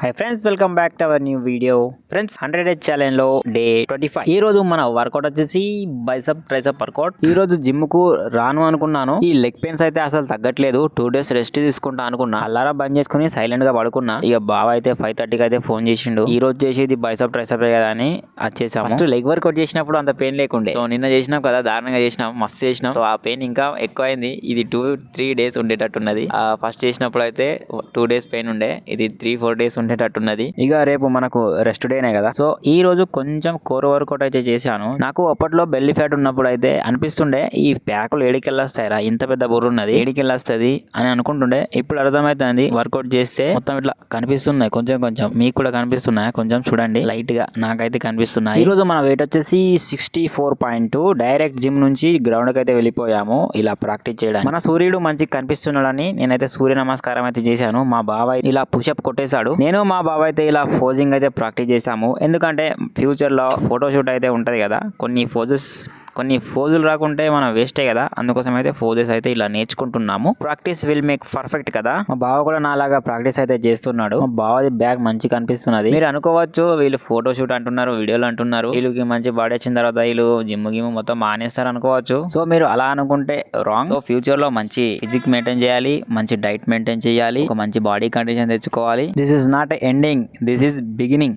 Hi friends, welcome back to our new video. Friends, 100 days challenge లో day 25. ఈ రోజు మన వర్కౌట్ వచ్చేసి బైసెప్ ట్రైసెప్ వర్కౌట్. ఈ రోజు జిమ్ కు రాను అనుకున్నాను. ఈ లెగ్ పెయిన్స్ అయితే అసలు తగ్గట్లేదు. 2 డేస్ రెస్ట్ తీసుకుంటా అనుకున్నా. అల్లారా బంద్ చేసుకుని సైలెంట్ గా పడుకున్నా. ఇక బావ అయితే 5:30కి అయితే ఫోన్ చేసిండు. ఈ రోజు చేసేది బైసెప్ ట్రైసెప్ కదా అని వచ్చేసాము. ఫస్ట్ లెగ్ వర్కౌట్ చేసినప్పుడు అంత పెయిన్ లేకుండే. సో నిన్న చేసినాం కదా, దారుణంగా చేసినాం, మస్తు చేసినాం. సో ఆ పెయిన్ ఇంకా ఎక్కువైంది. ఇది 2-3 డేస్ ఉండేటట్టున్నది. ఫస్ట్ చేసినప్పుడు అయితే 2 డేస్ పెయిన్ ఉండే. ఇది 3-4 డేస్ ఉండేటట్టున్నది. ఇక రేపు మనకు రెస్ట్ డేనే కదా. సో ఈ రోజు కొంచెం కోర్ వర్కౌట్ అయితే చేశాను. నాకు అప్పట్లో బెల్లీ ఫ్యాట్ ఉన్నప్పుడు అయితే అనిపిస్తుండే, ఈ ప్యాకులు ఏడికెళ్ళొస్తాయిరా, ఇంత పెద్ద బుర్ర ఉన్నది ఏడికెళ్ళొస్తుంది అని అనుకుంటుండే. ఇప్పుడు అర్థమైతుంది, వర్కౌట్ చేస్తే మొత్తం ఇట్లా కనిపిస్తున్నాయి. కొంచెం కొంచెం మీకు కూడా కనిపిస్తున్నాయి. కొంచెం చూడండి, లైట్ గా నాకైతే కనిపిస్తున్నాయి. ఈ రోజు మన వెయిట్ వచ్చేసి 64.2. డైరెక్ట్ జిమ్ నుంచి గ్రౌండ్ కి అయితే వెళ్ళిపోయాము ఇలా ప్రాక్టీస్ చేయడానికి. మన సూర్యుడు మంచిగా కనిపిస్తున్నాడని నేనైతే సూర్య నమస్కారం అయితే చేశాను. మా బాబాయ్ ఇలా పుషప్ కొట్టేశాడు. నేను మా బాబాయ్ అయితే ఇలా పోజింగ్ అయితే ప్రాక్టీస్ చేశాము. ఎందుకంటే ఫ్యూచర్ లో ఫోటోషూట్ అయితే ఉంటది కదా, కొన్ని ఫోజులు రాకుంటే మనం వేస్టే కదా. అందుకోసం అయితే ఫోజెస్ అయితే ఇలా నేర్చుకుంటున్నాము. ప్రాక్టీస్ విల్ మేక్ పర్ఫెక్ట్ కదా. మా బావ కూడా నాలాగా ప్రాక్టీస్ అయితే చేస్తున్నాడు. మా బావది బ్యాగ్ మంచి కనిపిస్తున్నది. మీరు అనుకోవచ్చు, వీళ్ళు ఫోటోషూట్ అంటున్నారు, వీడియోలు అంటున్నారు, వీళ్ళకి మంచి బాడీ వచ్చిన తర్వాత వీళ్ళు జిమ్ గిమ్ మొత్తం మానేస్తారు అనుకోవచ్చు. సో మీరు అలా అనుకుంటే రాంగ్. సో ఫ్యూచర్ లో మంచి ఫిజిక్ మెయింటైన్ చేయాలి, మంచి డైట్ మెయింటైన్ చేయాలి, ఒక మంచి బాడీ కండిషన్ తెచ్చుకోవాలి. This is not ending, this is beginning.